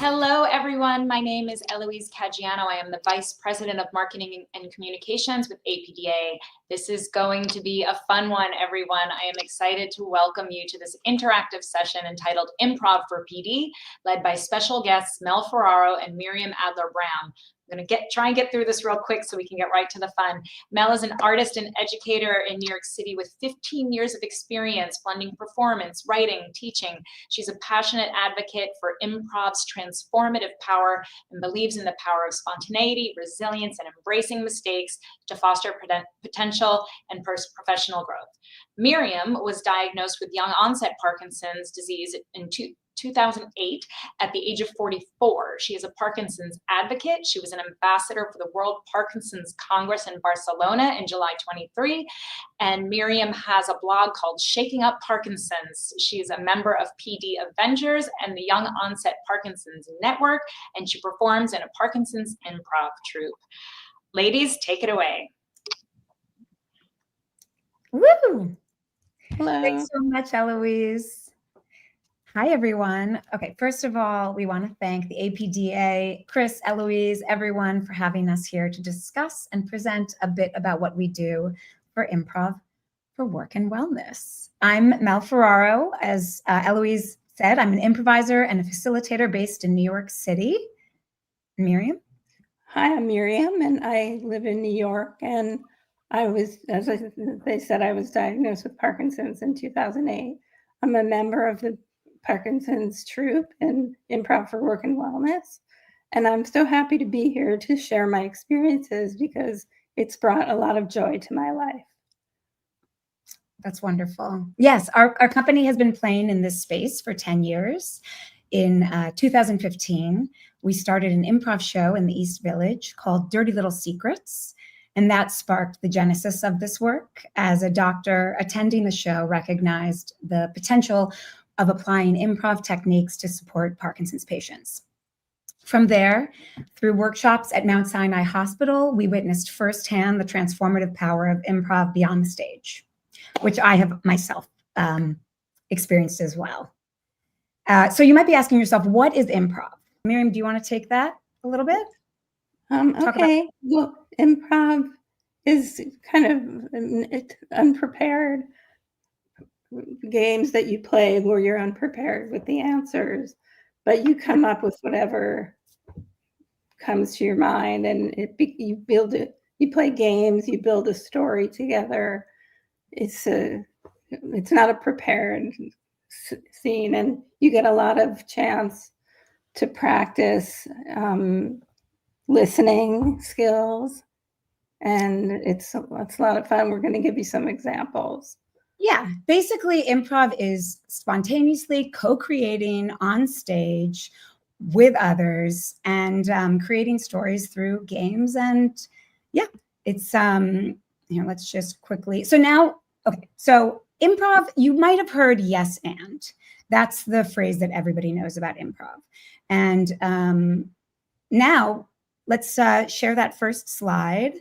Hello, everyone. My name is Eloise Caggiano. I am the Vice President of Marketing and Communications with APDA. This is going to be a fun one, everyone. I am excited to welcome you to this interactive session entitled Improv for PD, led by special guests Mel Ferraro and Miriam Adler-Brown. I'm going to try and get through this real quick so we can get right to the fun. Mel is an artist and educator in New York City with 15 years of experience blending performance, writing, teaching. She's a passionate advocate for improv's transformative power and believes in the power of spontaneity, resilience, and embracing mistakes to foster potential and professional growth. Miriam was diagnosed with young onset Parkinson's disease in 2008 at the age of 44. She is a Parkinson's advocate. She was an ambassador for the World Parkinson's Congress in Barcelona in July 23. And Miriam has a blog called Shaking Up Parkinson's. She is a member of PD Avengers and the Young Onset Parkinson's Network, and she performs in a Parkinson's improv troupe. Ladies, take it away. Woo! Hello. Thanks so much, Eloise. Hi, everyone. Okay, first of all, we want to thank the APDA, Chris, Eloise, everyone for having us here to discuss and present a bit about what we do for Improv for Work and Wellness. I'm Mel Ferraro. As Eloise said, I'm an improviser and a facilitator based in New York City. Miriam? Hi, I'm Miriam, and I live in New York, and I was, as they said, I was diagnosed with Parkinson's in 2008. I'm a member of the Parkinson's troupe and Improv for Work and Wellness. And I'm so happy to be here to share my experiences because it's brought a lot of joy to my life. That's wonderful. Yes, our company has been playing in this space for 10 years. In 2015, we started an improv show in the East Village called Dirty Little Secrets. And that sparked the genesis of this work, as a doctor attending the show recognized the potential of applying improv techniques to support Parkinson's patients. From there, through workshops at Mount Sinai Hospital, we witnessed firsthand the transformative power of improv beyond the stage, which I have myself experienced as well. So you might be asking yourself, what is improv? Miriam, do you want to take that a little bit? Okay. Well, improv is kind of unprepared games that you play where you're unprepared with the answers, but you come up with whatever comes to your mind, and you build it. You play games, you build a story together. It's not a prepared scene, and you get a lot of chance to practice listening skills, and it's a lot of fun. We're going to give you some examples. Yeah, basically improv is spontaneously co-creating on stage with others and creating stories through games. And yeah, it's, let's just quickly. So now, okay, so improv, you might have heard yes and. That's the phrase that everybody knows about improv. And now let's share that first slide.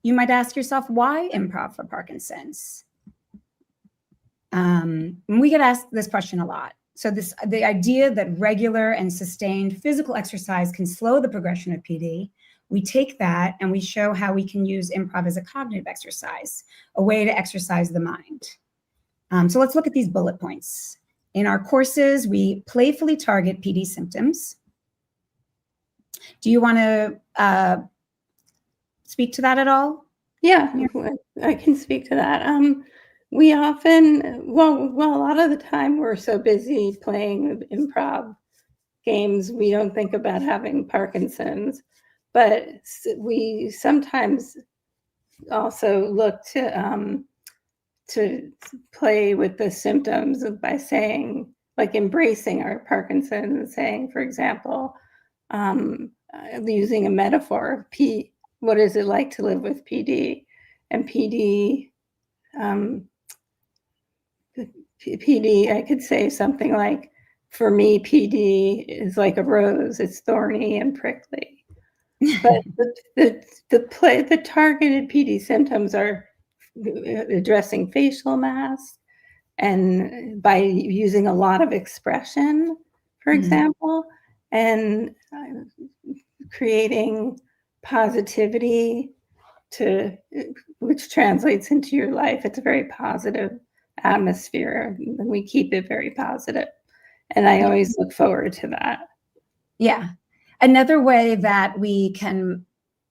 You might ask yourself, why improv for Parkinson's? We get asked this question a lot. So the idea that regular and sustained physical exercise can slow the progression of PD, we take that and we show how we can use improv as a cognitive exercise, a way to exercise the mind. So let's look at these bullet points. In our courses, we playfully target PD symptoms. Do you want to speak to that at all? Yeah, I can speak to that. We often, well, a lot of the time we're so busy playing improv games, we don't think about having Parkinson's, but we sometimes also look to play with the symptoms by saying, like embracing our Parkinson's and saying, for example, using a metaphor, what is it like to live with PD? And PD, I could say something like, for me, PD is like a rose. It's thorny and prickly. But the targeted PD symptoms are addressing facial mass, and by using a lot of expression, for example, and creating positivity which translates into your life. It's a very positive atmosphere, and we keep it very positive. And I always look forward to that. Yeah. Another way that we can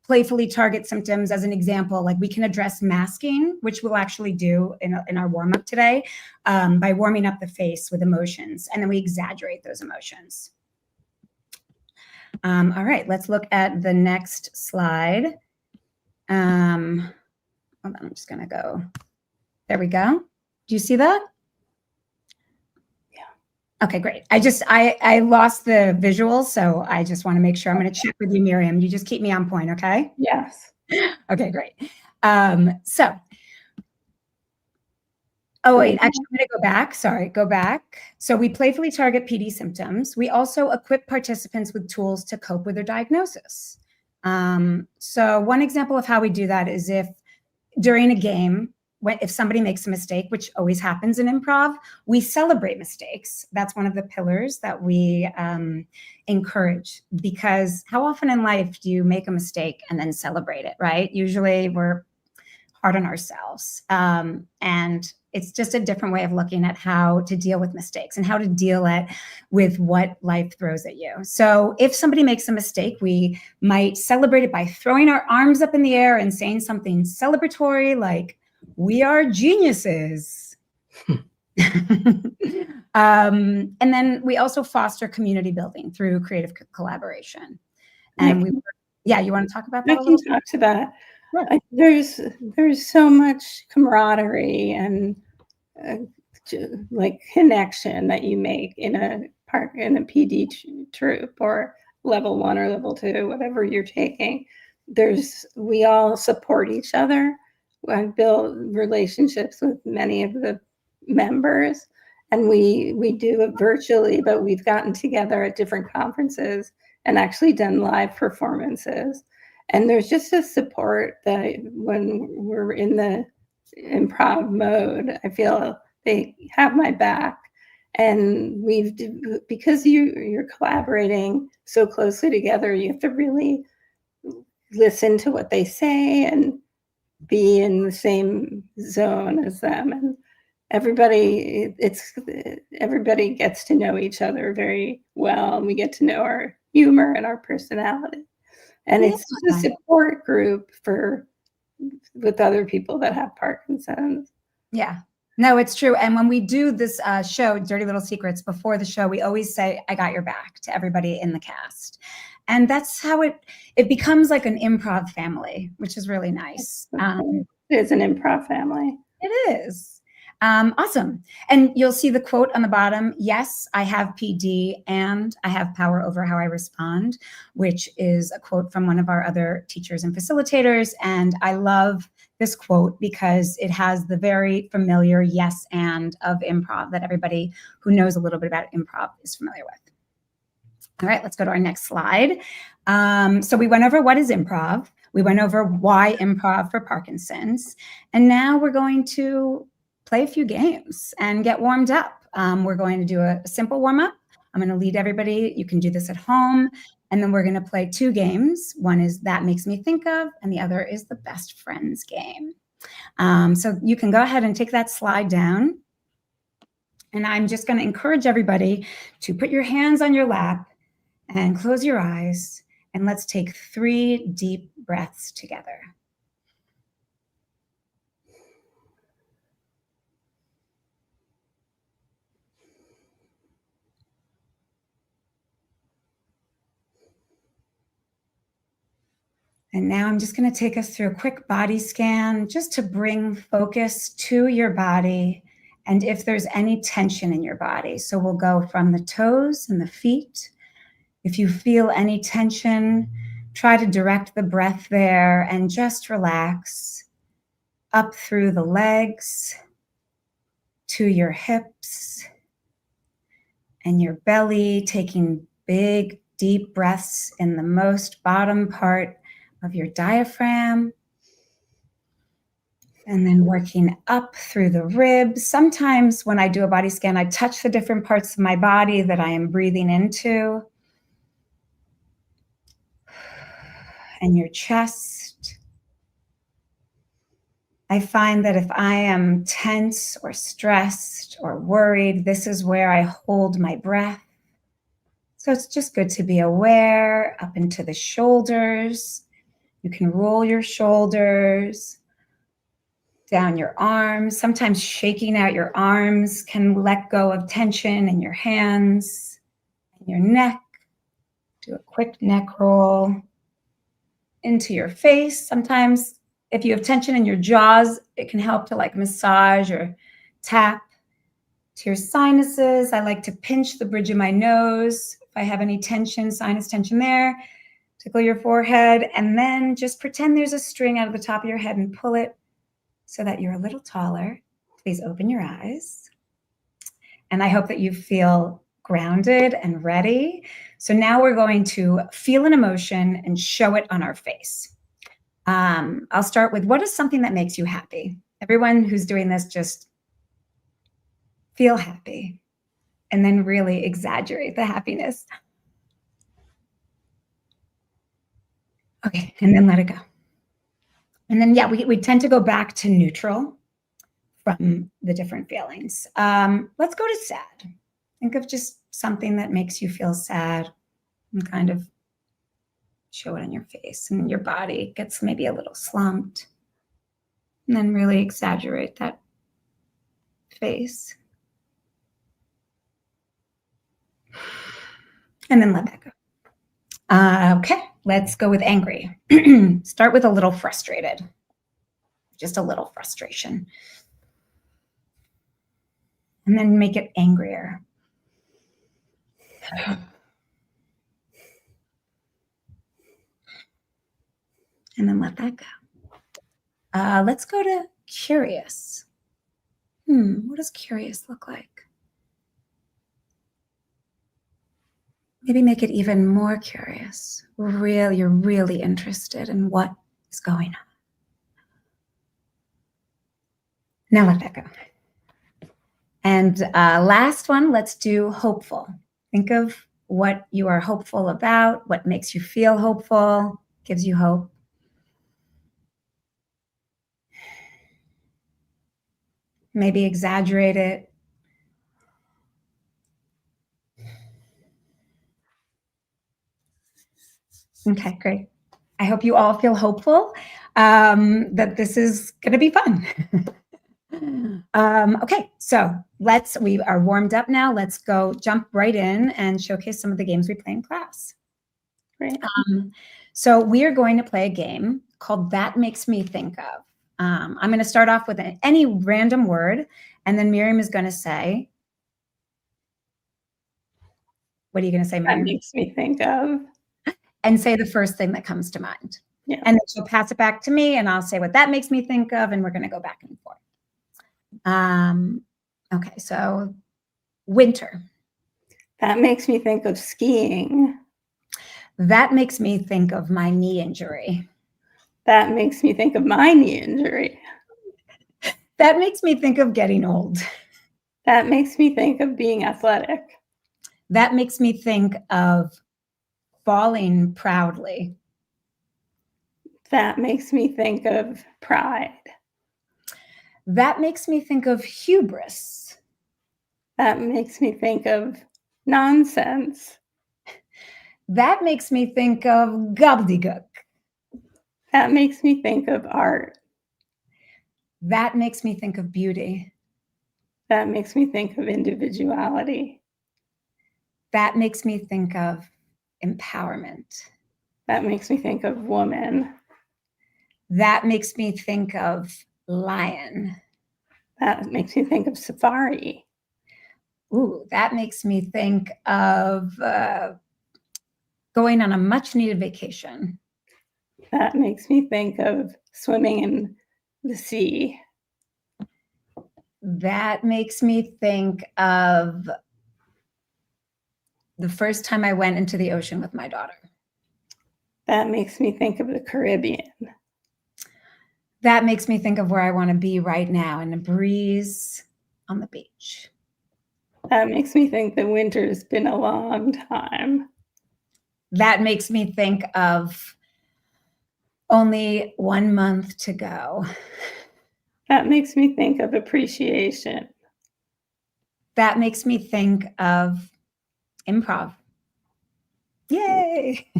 playfully target symptoms, as an example, like we can address masking, which we'll actually do in our warm-up today, by warming up the face with emotions, and then we exaggerate those emotions. All right, let's look at the next slide. Hold on, I'm just gonna go. There we go. Do you see that? Yeah. Okay, great. I lost the visuals, so I just want to make sure. I'm going to check with you, Miriam. You just keep me on point, okay? Yes. Okay, great. Oh wait, actually, I'm going to go back. Sorry, go back. So we playfully target PD symptoms. We also equip participants with tools to cope with their diagnosis. So one example of how we do that is if during a game, if somebody makes a mistake, which always happens in improv, we celebrate mistakes. That's one of the pillars that we encourage, because how often in life do you make a mistake and then celebrate it, right? Usually we're hard on ourselves. And it's just a different way of looking at how to deal with mistakes and how to deal with what life throws at you. So if somebody makes a mistake, we might celebrate it by throwing our arms up in the air and saying something celebratory like, "We are geniuses." And then we also foster community building through creative collaboration. And you want to talk about that a little bit? I can talk to that. Sure. There's so much camaraderie and like connection that you make in a PD troop, or level 1 or level 2, whatever you're taking. We all support each other. I've built relationships with many of the members, and we do it virtually, but we've gotten together at different conferences and actually done live performances. And there's just a support that when we're in the improv mode, I feel they have my back. And because you're collaborating so closely together, you have to really listen to what they say and be in the same zone as them. And everybody gets to know each other very well, and we get to know our humor and our personality. And it's just a support group with other people that have Parkinson's. Yeah, no, it's true. And when we do this show, Dirty Little Secrets, before the show, we always say, "I got your back," to everybody in the cast. And that's how it becomes like an improv family, which is really nice. It is an improv family. It is. Awesome. And you'll see the quote on the bottom, "Yes, I have PD and I have power over how I respond," which is a quote from one of our other teachers and facilitators. And I love this quote because it has the very familiar yes and of improv that everybody who knows a little bit about improv is familiar with. All right, let's go to our next slide. So we went over what is improv. We went over why improv for Parkinson's. And now we're going to play a few games and get warmed up. We're going to do a simple warm-up. I'm going to lead everybody. You can do this at home. And then we're going to play 2 games. One is That Makes Me Think Of, and the other is the Best Friends game. So you can go ahead and take that slide down. And I'm just going to encourage everybody to put your hands on your lap and close your eyes. And let's take 3 deep breaths together. And now I'm just going to take us through a quick body scan just to bring focus to your body and if there's any tension in your body. So we'll go from the toes and the feet. If you feel any tension, try to direct the breath there and just relax up through the legs to your hips and your belly, taking big, deep breaths in the most bottom part of your diaphragm. And then working up through the ribs. Sometimes when I do a body scan, I touch the different parts of my body that I am breathing into. And your chest. I find that if I am tense or stressed or worried, this is where I hold my breath. So it's just good to be aware up into the shoulders. You can roll your shoulders, down your arms. Sometimes shaking out your arms can let go of tension in your hands and your neck. Do a quick neck roll into your face. Sometimes if you have tension in your jaws, it can help to like massage or tap to your sinuses. I like to pinch the bridge of my nose. If I have any tension, sinus tension there, tickle your forehead, and then just pretend there's a string out of the top of your head and pull it so that you're a little taller. Please open your eyes. And I hope that you feel grounded and ready. So now we're going to feel an emotion and show it on our face. I'll start with, what is something that makes you happy? Everyone who's doing this, just feel happy and then really exaggerate the happiness. Okay, and then let it go. And then, yeah, we tend to go back to neutral from the different feelings. Let's go to sad. Think of just something that makes you feel sad and kind of show it on your face, and your body gets maybe a little slumped. And then really exaggerate that face. And then let that go. Okay, let's go with angry. Start with a little frustrated. Just a little frustration. And then make it angrier. And then let that go. Let's go to curious. What does curious look like? Maybe make it even more curious. You're really interested in what is going on. Now let that go. And last one, let's do hopeful. Think of what you are hopeful about, what makes you feel hopeful, gives you hope. Maybe exaggerate it. Okay, great. I hope you all feel hopeful that this is going to be fun. Okay, so we are warmed up now. Let's go jump right in and showcase some of the games we play in class. Great. So we are going to play a game called That Makes Me Think Of. I'm going to start off with any random word, and then Miriam is going to say, what are you going to say, Miriam? That makes me think of. And say the first thing that comes to mind. Yeah. And then she'll pass it back to me, and I'll say what that makes me think of, and we're going to go back and forth. Okay, so winter. That makes me think of skiing. That makes me think of my knee injury. That makes me think of my knee injury. That makes me think of getting old. That makes me think of being athletic. That makes me think of falling proudly. That makes me think of pride. That makes me think of hubris. That makes me think of nonsense. That makes me think of gobbledygook. That makes me think of art. That makes me think of beauty. That makes me think of individuality. That makes me think of empowerment. That makes me think of woman. That makes me think of lion. That makes me think of safari. Ooh, that makes me think of going on a much needed vacation. That makes me think of swimming in the sea. That makes me think of the first time I went into the ocean with my daughter. That makes me think of the Caribbean. That makes me think of where I want to be right now, in a breeze on the beach. That makes me think the winter's been a long time. That makes me think of only 1 month to go. That makes me think of appreciation. That makes me think of improv. Yay!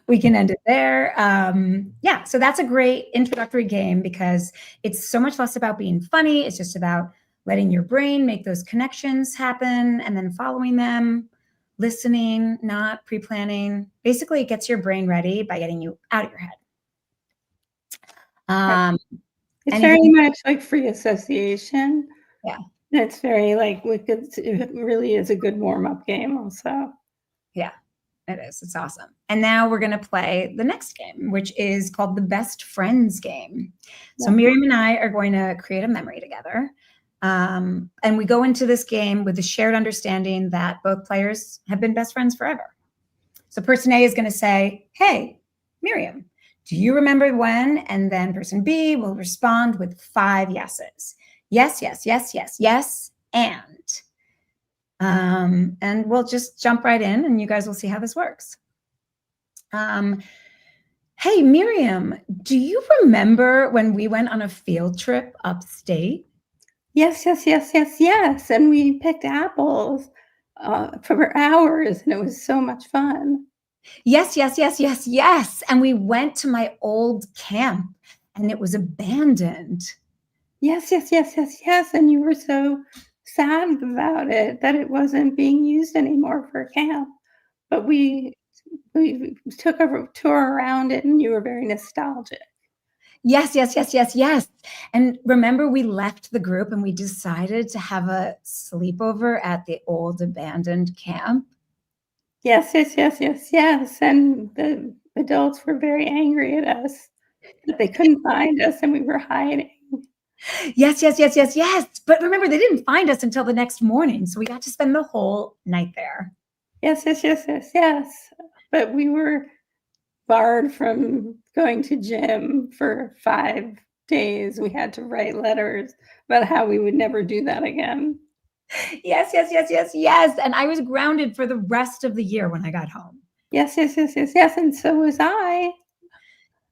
We can end it there. Yeah, so that's a great introductory game because it's so much less about being funny. It's just about letting your brain make those connections happen and then following them, listening, not pre-planning. Basically, it gets your brain ready by getting you out of your head. It's anything- very much like free association. Yeah. It's very like, it really is a good warm-up game also. Yeah, it is. It's awesome. And now we're going to play the next game, which is called the Best Friends game. So Yeah. Miriam and I are going to create a memory together. And we go into this game with the shared understanding that both players have been best friends forever. So person A is going to say, hey, Miriam, do you remember when? And then person B will respond with 5 yeses. Yes, yes, yes, yes, yes, and we'll just jump right in and you guys will see how this works. Hey, Miriam, do you remember when we went on a field trip upstate? Yes, yes, yes, yes, yes. And we picked apples for hours, and it was so much fun. Yes, yes, yes, yes, yes. And we went to my old camp and it was abandoned. Yes, yes, yes, yes, yes. And you were so sad about it, that it wasn't being used anymore for camp. But we took a tour around it, and you were very nostalgic. Yes, yes, yes, yes, yes. And remember, we left the group and we decided to have a sleepover at the old abandoned camp. Yes, yes, yes, yes, yes. And the adults were very angry at us that they couldn't find us and we were hiding. Yes, yes, yes, yes, yes. But remember, they didn't find us until the next morning. So we got to spend the whole night there. Yes, yes, yes, yes, yes. But we were barred from going to gym for 5 days. We had to write letters about how we would never do that again. Yes, yes, yes, yes, yes. And I was grounded for the rest of the year when I got home. Yes, yes, yes, yes, yes. And so was I.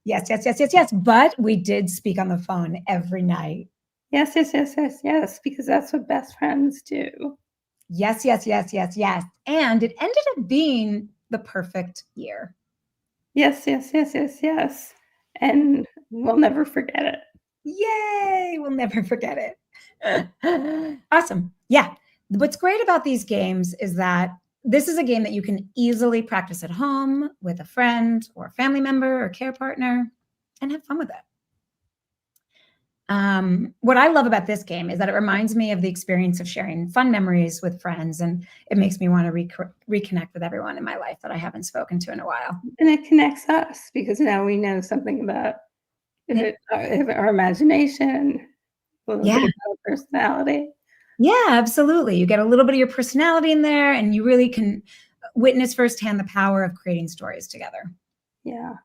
Yes, yes, yes, yes, yes. But we did speak on the phone every night. Yes, yes, yes, yes, yes, because that's what best friends do. Yes, yes, yes, yes, yes. And it ended up being the perfect year. Yes, yes, yes, yes, yes. And we'll never forget it. Yay! We'll never forget it. Awesome. Yeah. What's great about these games is that this is a game that you can easily practice at home with a friend or a family member or care partner and have fun with it. What I love about this game is that it reminds me of the experience of sharing fun memories with friends, and it makes me want to reconnect with everyone in my life that I haven't spoken to in a while. And it connects us because now we know something about our imagination, a little bit about our personality. Yeah, absolutely. You get a little bit of your personality in there, and you really can witness firsthand the power of creating stories together. Yeah.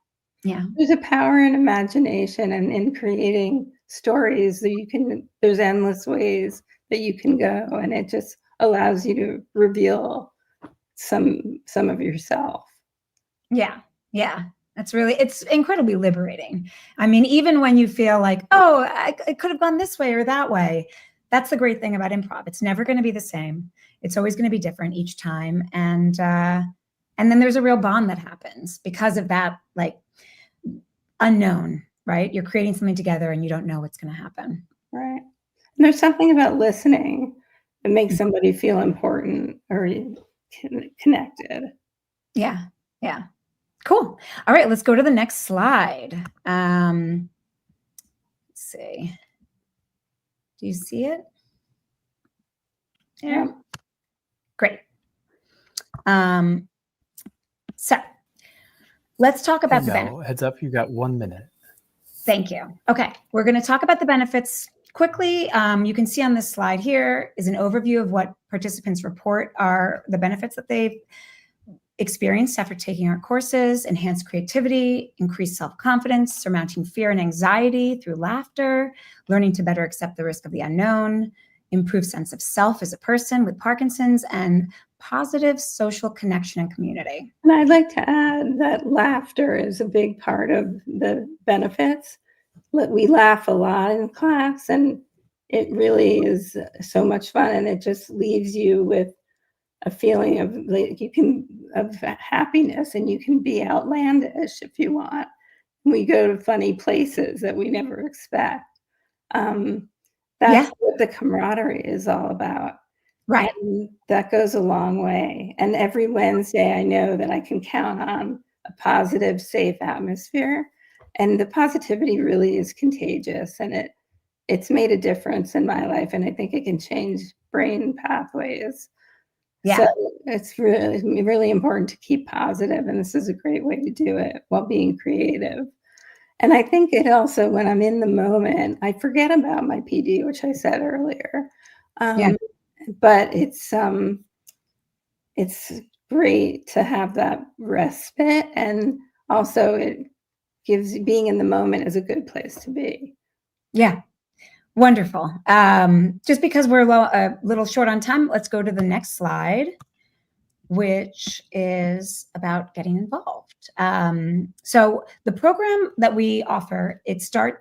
Yeah. There's a power in imagination and in creating stories that there's endless ways that you can go, and it just allows you to reveal some of yourself. Yeah. Yeah. It's incredibly liberating. I mean, even when you feel like, oh, it could have gone this way or that way. That's the great thing about improv. It's never going to be the same. It's always going to be different each time. And then there's a real bond that happens because of that, like, unknown, right? You're creating something together and you don't know what's going to happen. Right. And there's something about listening that makes somebody feel important or connected. Yeah. Yeah. Cool. All right, let's go to the next slide. Let's see. Do you see it? Yeah. Great. So let's talk about the benefits. Heads up, you got 1 minute. Thank you. Okay, we're going to talk about the benefits quickly. You can see on this slide here is an overview of what participants report are the benefits that they've experienced after taking our courses: enhanced creativity, increased self-confidence, surmounting fear and anxiety through laughter, learning to better accept the risk of the unknown, improved sense of self as a person with Parkinson's, and positive social connection and community. And I'd like to add that laughter is a big part of the benefits. We laugh a lot in class, and it really is so much fun, and it just leaves you with a feeling of of happiness, and you can be outlandish if you want. We go to funny places that we never expect. That's what the camaraderie is all about. Right. And that goes a long way. And every Wednesday, I know that I can count on a positive, safe atmosphere. And the positivity really is contagious, and it's made a difference in my life. And I think it can change brain pathways. Yeah. So it's really, really important to keep positive, and this is a great way to do it while being creative. And I think it also, when I'm in the moment, I forget about my PD, which I said earlier. But it's great to have that respite, and also it gives, being in the moment is a good place to be. Yeah. Wonderful. Just because we're a little short on time, let's go to the next slide, which is about getting involved. So the program that we offer,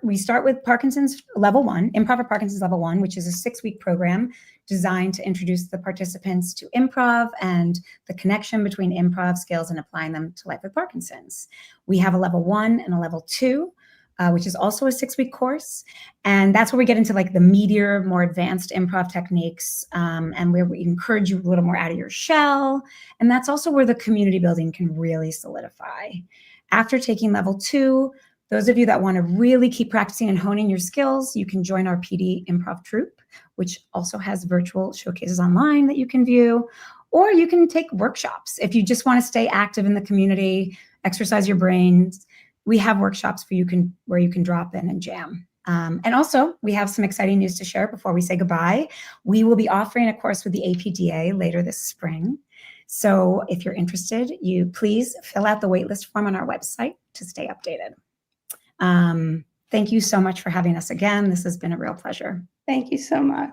we start with Parkinson's level 1, Improv for Parkinson's level 1, which is a 6-week program designed to introduce the participants to improv and the connection between improv skills and applying them to life with Parkinson's. We have a level 1 and a level 2, which is also a 6-week course. And that's where we get into like the meatier, more advanced improv techniques, and where we encourage you a little more out of your shell. And that's also where the community building can really solidify. After taking level 2, those of you that want to really keep practicing and honing your skills, you can join our PD improv troupe, which also has virtual showcases online that you can view, or you can take workshops. If you just want to stay active in the community, exercise your brains, we have workshops where you can drop in and jam. And also, we have some exciting news to share before we say goodbye. We will be offering a course with the APDA later this spring. So if you're interested, you please fill out the waitlist form on our website to stay updated. Thank you so much for having us again. This has been a real pleasure. Thank you so much.